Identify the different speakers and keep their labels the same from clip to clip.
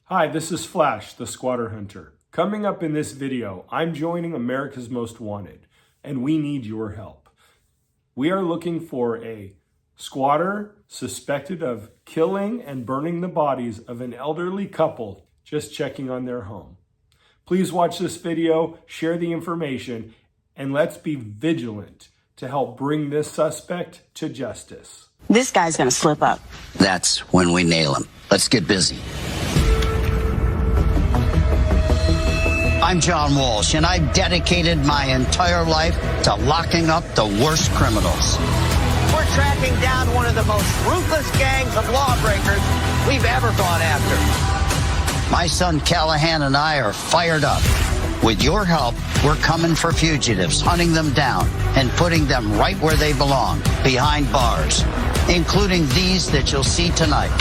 Speaker 1: Hi, this is Flash, the Squatter Hunter. Coming up in this video, I'm joining America's Most Wanted, and we need your help. We are looking for a squatter suspected of killing and burning the bodies of an elderly couple just checking on their home. Please watch this video, share the information, and let's be vigilant to help bring this suspect to justice.
Speaker 2: This guy's gonna slip up.
Speaker 3: That's when we nail him. Let's get busy. I'm John Walsh, and I've dedicated my entire life to locking up the worst criminals.
Speaker 4: We're tracking down one of the most ruthless gangs of lawbreakers we've ever gone after.
Speaker 3: My son Callahan and I are fired up. With your help, we're coming for fugitives, hunting them down, and putting them right where they belong, behind bars, including these that you'll see tonight.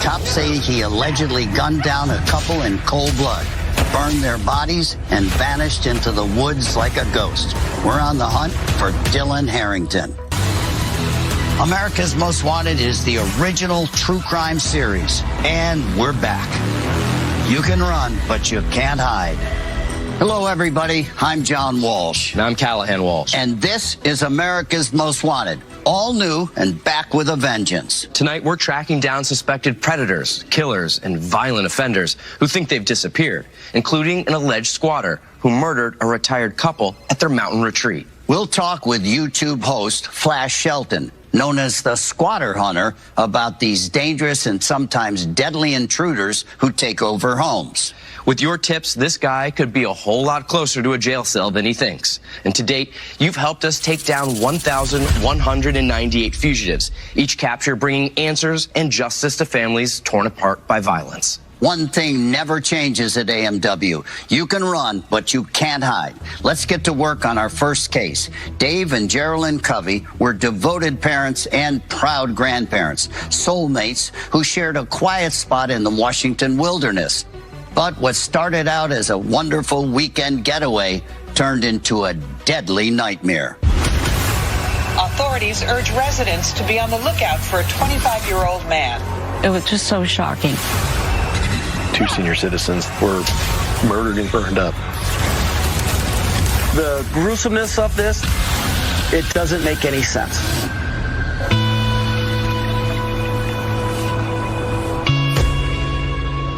Speaker 3: Cops say he allegedly gunned down a couple in cold blood, burned their bodies, and vanished into the woods like a ghost. We're on the hunt for Dylan Harrington. America's Most Wanted is the original true crime series, and we're back. You can run, but you can't hide. Hello, everybody. I'm John Walsh.
Speaker 5: And I'm Callahan Walsh.
Speaker 3: And this is America's Most Wanted. All new and back with a vengeance.
Speaker 5: Tonight, we're tracking down suspected predators, killers, and violent offenders who think they've disappeared, including an alleged squatter who murdered a retired couple at their mountain retreat.
Speaker 3: We'll talk with YouTube host Flash Shelton, known as the Squatter Hunter, about these dangerous and sometimes deadly intruders who take over homes.
Speaker 5: With your tips, this guy could be a whole lot closer to a jail cell than he thinks. And to date, you've helped us take down 1,198 fugitives, each capture bringing answers and justice to families torn apart by violence.
Speaker 3: One thing never changes at AMW. You can run, but you can't hide. Let's get to work on our first case. Dave and Geraldine Covey were devoted parents and proud grandparents, soulmates who shared a quiet spot in the Washington wilderness. But what started out as a wonderful weekend getaway turned into a deadly nightmare.
Speaker 6: Authorities urge residents to be on the lookout for a 25-year-old man.
Speaker 2: It was just so shocking.
Speaker 7: 2 senior citizens were murdered and burned up.
Speaker 8: The gruesomeness of this, it doesn't make any sense.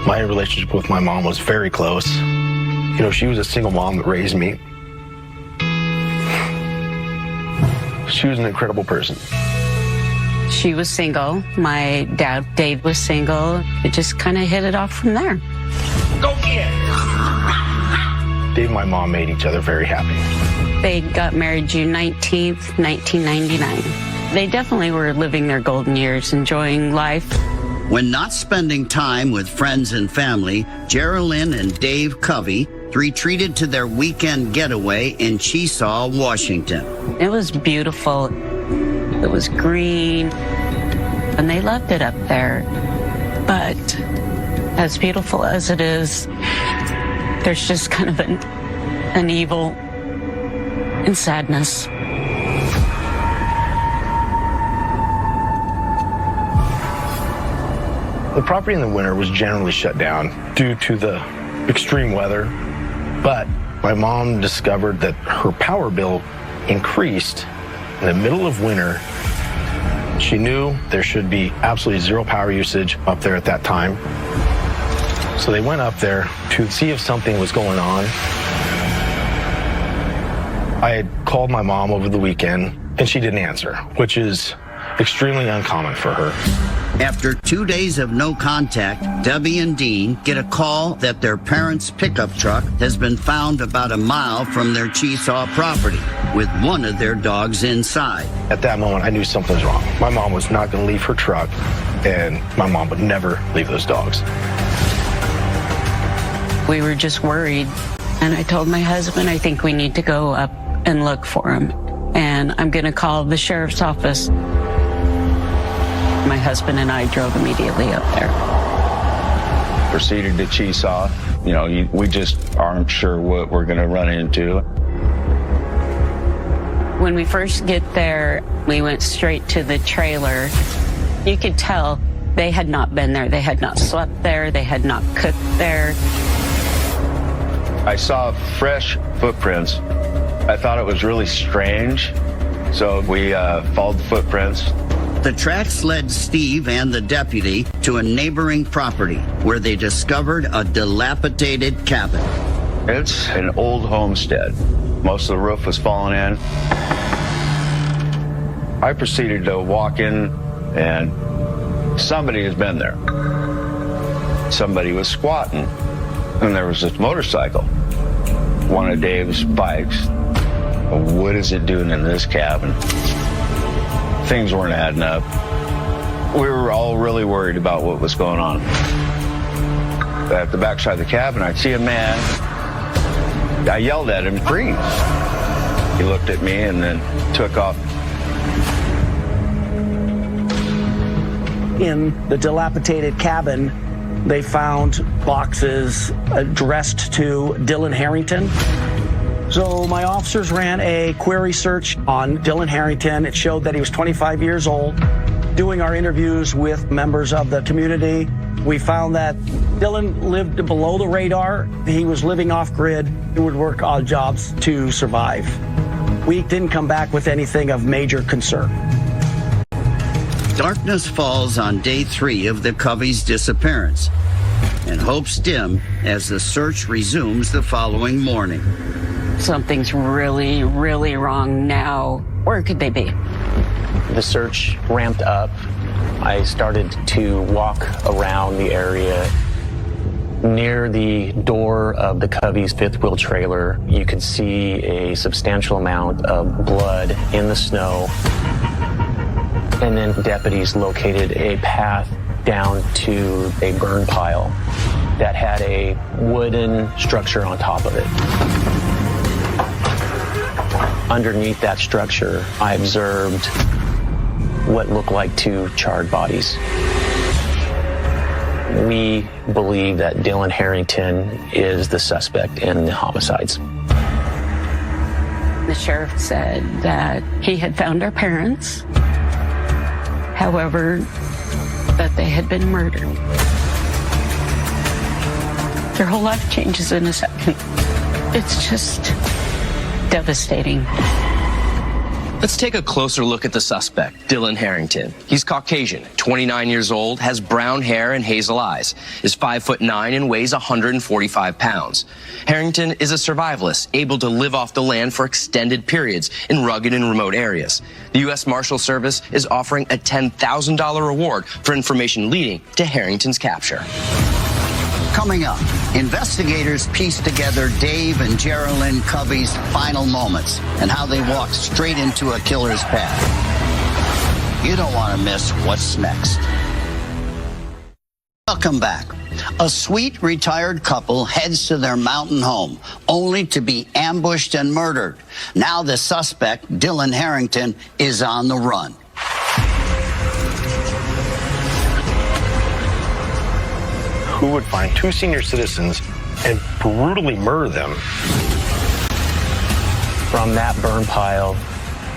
Speaker 7: My relationship with my mom was very close. You know, she was a single mom that raised me. She was an incredible person.
Speaker 2: She was single. My dad, Dave, was single. It just kind of hit it off from there.
Speaker 4: Go get it!
Speaker 7: Dave and my mom made each other very happy.
Speaker 2: They got married June 19th, 1999. They definitely were living their golden years, enjoying life.
Speaker 3: When not spending time with friends and family, Geraldine and Dave Covey retreated to their weekend getaway in Chesaw, Washington.
Speaker 2: It was beautiful. It was green, and they loved it up there. But as beautiful as it is, there's just kind of an evil and sadness.
Speaker 7: The property in the winter was generally shut down due to the extreme weather, but my mom discovered that her power bill increased in the middle of winter. She knew there should be absolutely zero power usage up there at that time. So they went up there to see if something was going on. I had called my mom over the weekend, and she didn't answer, which is extremely uncommon for her.
Speaker 3: After 2 days of no contact, Debbie and Dean get a call that their parents' pickup truck has been found about a mile from their Chesaw property, with one of their dogs inside.
Speaker 7: At that moment, I knew something was wrong. My mom was not going to leave her truck, and my mom would never leave those dogs.
Speaker 2: We were just worried, and I told my husband, I think we need to go up and look for him, and I'm going to call the sheriff's office. My husband and I drove immediately up there.
Speaker 9: Proceeded to Chesaw. You know, we just aren't sure what we're going to run into.
Speaker 2: When we first get there, we went straight to the trailer. You could tell They had not been there. They had not slept there. They had not cooked there.
Speaker 9: I saw fresh footprints. I thought it was really strange, so we followed the footprints.
Speaker 3: The tracks led Steve and the deputy to a neighboring property where they discovered a dilapidated cabin.
Speaker 9: It's an old homestead. Most of the roof was falling in. I proceeded to walk in, and somebody has been there. Somebody was squatting, and there was this motorcycle, one of Dave's bikes. What is it doing in this cabin? Things weren't adding up. We were all really worried about what was going on. At the backside of the cabin, I see a man. I yelled at him, freeze. He looked at me and then took off.
Speaker 8: In the dilapidated cabin, they found boxes addressed to Dylan Harrington. So my officers ran a query search on Dylan Harrington. It showed that he was 25 years old. Doing our interviews with members of the community, we found that Dylan lived below the radar. He was living off grid. He would work odd jobs to survive. We didn't come back with anything of major concern.
Speaker 3: Darkness falls on day 3 of the Covey's disappearance, and hope's dim as the search resumes the following morning.
Speaker 2: Something's really, really wrong now. Where could they be?
Speaker 10: The search ramped up. I started to walk around the area. Near the door of the Covey's fifth wheel trailer, you could see a substantial amount of blood in the snow. And then deputies located a path down to a burn pile that had a wooden structure on top of it. Underneath that structure, I observed what looked like 2 charred bodies. We believe that Dylan Harrington is the suspect in the homicides.
Speaker 2: The sheriff said that he had found our parents, however, that they had been murdered. Their whole life changes in a second. It's just devastating.
Speaker 5: Let's take a closer look at the suspect, Dylan Harrington. He's Caucasian, 29 years old, has brown hair and hazel eyes, is 5'9" and weighs 145 pounds. Harrington is a survivalist, able to live off the land for extended periods in rugged and remote areas. The U.S. Marshal Service is offering a $10,000 reward for information leading to Harrington's capture.
Speaker 3: Coming up, investigators piece together Dave and Geraldine Covey's final moments and how they walked straight into a killer's path. You don't want to miss what's next. Welcome back. A sweet retired couple heads to their mountain home, only to be ambushed and murdered. Now the suspect, Dylan Harrington, is on the run.
Speaker 7: Who would find 2 senior citizens and brutally murder them?
Speaker 10: From that burn pile,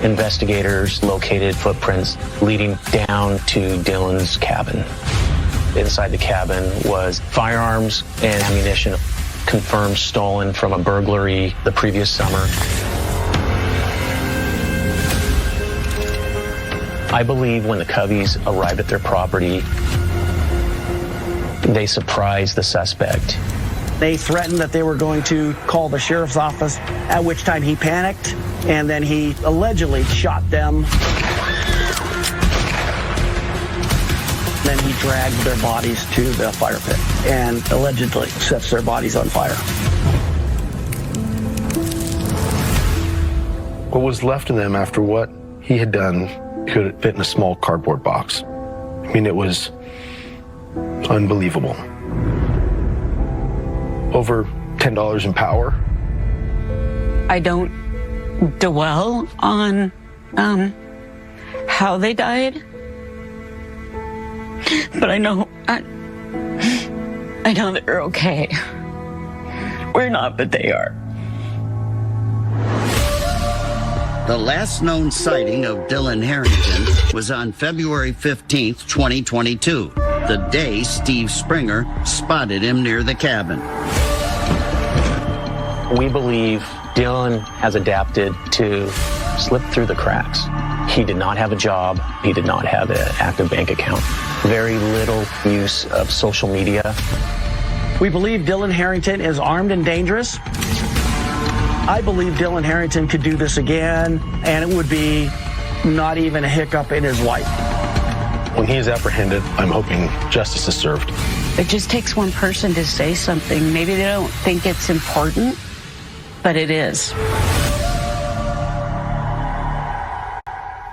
Speaker 10: investigators located footprints leading down to Dylan's cabin. Inside the cabin was firearms and ammunition confirmed stolen from a burglary the previous summer. I believe when the Coveys arrived at their property, they surprised the suspect.
Speaker 8: They threatened that they were going to call the sheriff's office, at which time he panicked, and then he allegedly shot them. Then he dragged their bodies to the fire pit and allegedly sets their bodies on fire.
Speaker 7: What was left of them after what he had done could fit in a small cardboard box. I mean, it was unbelievable. Over $10 in power.
Speaker 2: I don't dwell on how they died, but I know they're okay. We're not, but they are.
Speaker 3: The last known sighting of Dylan Harrington was on February 15th, 2022, the day Steve Springer spotted him near the cabin.
Speaker 10: We believe Dylan has adapted to slip through the cracks. He did not have a job. He did not have an active bank account. Very little use of social media.
Speaker 8: We believe Dylan Harrington is armed and dangerous. I believe Dylan Harrington could do this again, and it would be not even a hiccup in his life.
Speaker 7: When he is apprehended, I'm hoping justice is served.
Speaker 2: It just takes one person to say something. Maybe they don't think it's important, but it is.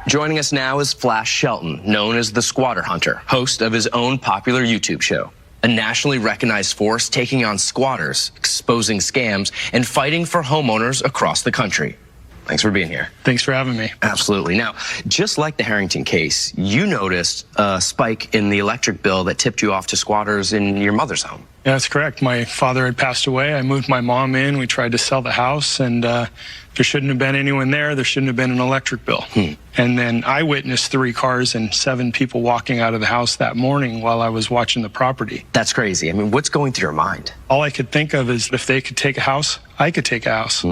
Speaker 5: Joining us now is Flash Shelton, known as the Squatter Hunter, host of his own popular YouTube show. A nationally recognized force taking on squatters, exposing scams, and fighting for homeowners across the country. Thanks for being here.
Speaker 11: Thanks for having me.
Speaker 5: Absolutely. Now, just like the Harrington case, you noticed a spike in the electric bill that tipped you off to squatters in your mother's home.
Speaker 11: Yeah, that's correct. My father had passed away. I moved my mom in. We tried to sell the house, and there shouldn't have been anyone there. There shouldn't have been an electric bill. And then I witnessed 3 cars and 7 people walking out of the house that morning while I was watching the property.
Speaker 5: That's crazy. I mean, what's going through your mind?
Speaker 11: All I could think of is if they could take a house, I could take a house.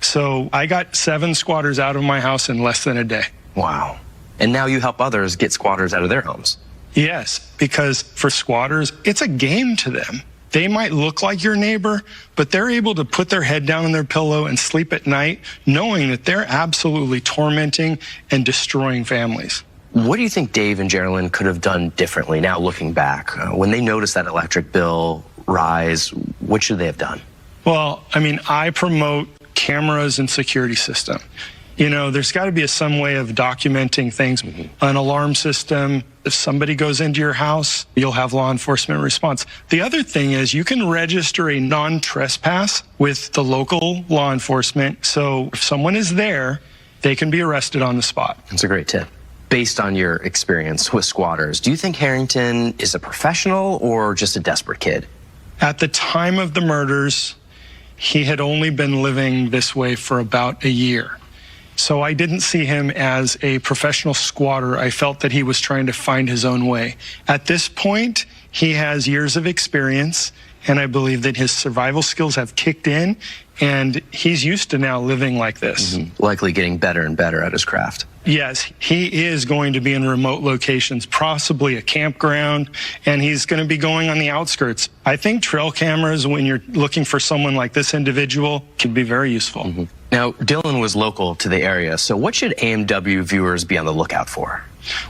Speaker 11: So I got 7 squatters out of my house in less than a day.
Speaker 5: Wow. And now you help others get squatters out of their homes.
Speaker 11: Yes, because for squatters, it's a game to them. They might look like your neighbor, but they're able to put their head down on their pillow and sleep at night knowing that they're absolutely tormenting and destroying families.
Speaker 5: What do you think Dave and Geraldine could have done differently now looking back? When they noticed that electric bill rise, what should they have done?
Speaker 11: Well, I mean, I promote cameras and security system. You know, there's got to be some way of documenting things. An alarm system. If somebody goes into your house, you'll have law enforcement response. The other thing is you can register a non-trespass with the local law enforcement. So if someone is there, they can be arrested on the spot.
Speaker 5: That's a great tip. Based on your experience with squatters, do you think Harrington is a professional or just a desperate kid?
Speaker 11: At the time of the murders, he had only been living this way for about a year. So I didn't see him as a professional squatter. I felt that he was trying to find his own way. At this point, he has years of experience, and I believe that his survival skills have kicked in, and he's used to now living like this.
Speaker 5: Likely getting better and better at his craft.
Speaker 11: Yes, he is going to be in remote locations, possibly a campground, and he's going to be going on the outskirts. I think trail cameras, when you're looking for someone like this individual, can be very useful.
Speaker 5: Now, Dylan was local to the area, so what should AMW viewers be on the lookout for?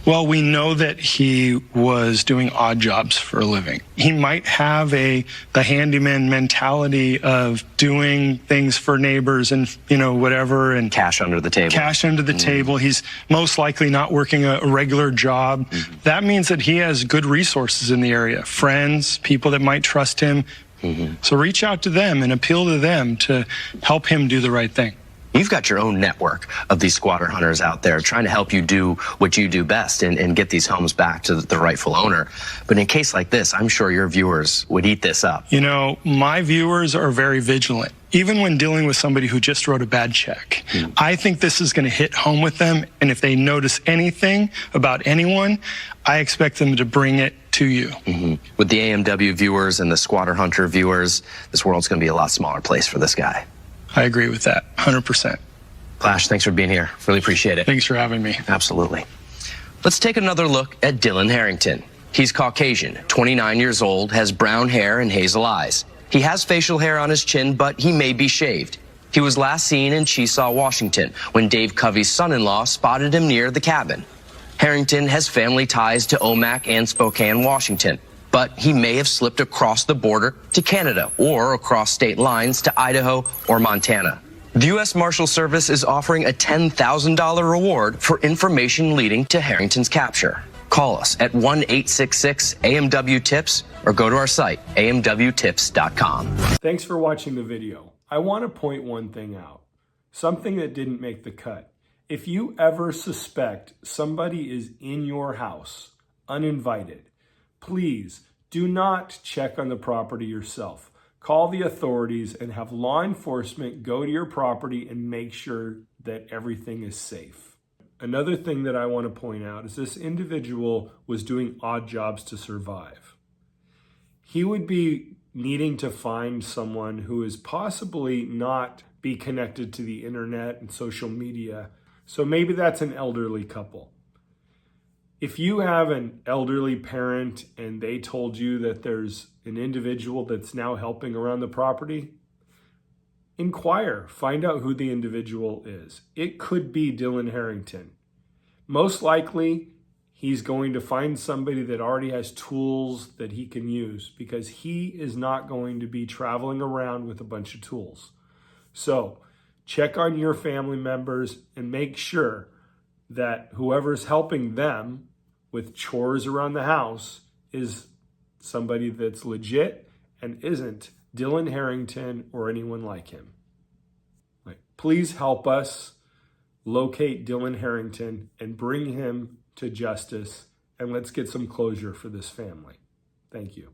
Speaker 11: Well, we know that he was doing odd jobs for a living. He might have the handyman mentality of doing things for neighbors and, you know, whatever. And
Speaker 5: cash under the table.
Speaker 11: Cash under the table. He's most likely not working a regular job. That means that he has good resources in the area. Friends, people that might trust him. So reach out to them and appeal to them to help him do the right thing.
Speaker 5: You've got your own network of these squatter hunters out there trying to help you do what you do best and get these homes back to the rightful owner. But in a case like this, I'm sure your viewers would eat this up.
Speaker 11: You know, my viewers are very vigilant, even when dealing with somebody who just wrote a bad check. I think this is going to hit home with them. And if they notice anything about anyone, I expect them to bring it to you.
Speaker 5: With the AMW viewers and the squatter hunter viewers, this world's going to be a lot smaller place for this guy.
Speaker 11: I agree with that, 100%.
Speaker 5: Flash, thanks for being here. Really appreciate it.
Speaker 11: Thanks for having me.
Speaker 5: Absolutely. Let's take another look at Dylan Harrington. He's Caucasian, 29 years old, has brown hair and hazel eyes. He has facial hair on his chin, but he may be shaved. He was last seen in Chesaw, Washington, when Dave Covey's son-in-law spotted him near the cabin. Harrington has family ties to Omak and Spokane, Washington, but he may have slipped across the border to Canada or across state lines to Idaho or Montana. The U.S. Marshal Service is offering a $10,000 reward for information leading to Harrington's capture. Call us at 1-866-AMW-TIPS or go to our site, amwtips.com.
Speaker 1: Thanks for watching the video. I want to point one thing out, something that didn't make the cut. If you ever suspect somebody is in your house uninvited, please do not check on the property yourself. Call the authorities and have law enforcement go to your property and make sure that everything is safe. Another thing that I want to point out is this individual was doing odd jobs to survive. He would be needing to find someone who is possibly not be connected to the internet and social media. So maybe that's an elderly couple. If you have an elderly parent and they told you that there's an individual that's now helping around the property, inquire, find out who the individual is. It could be Dylan Harrington. Most likely, he's going to find somebody that already has tools that he can use because he is not going to be traveling around with a bunch of tools. So check on your family members and make sure that whoever's helping them with chores around the house is somebody that's legit and isn't Dylan Harrington or anyone like him. Right. Please help us locate Dylan Harrington and bring him to justice, and let's get some closure for this family. Thank you.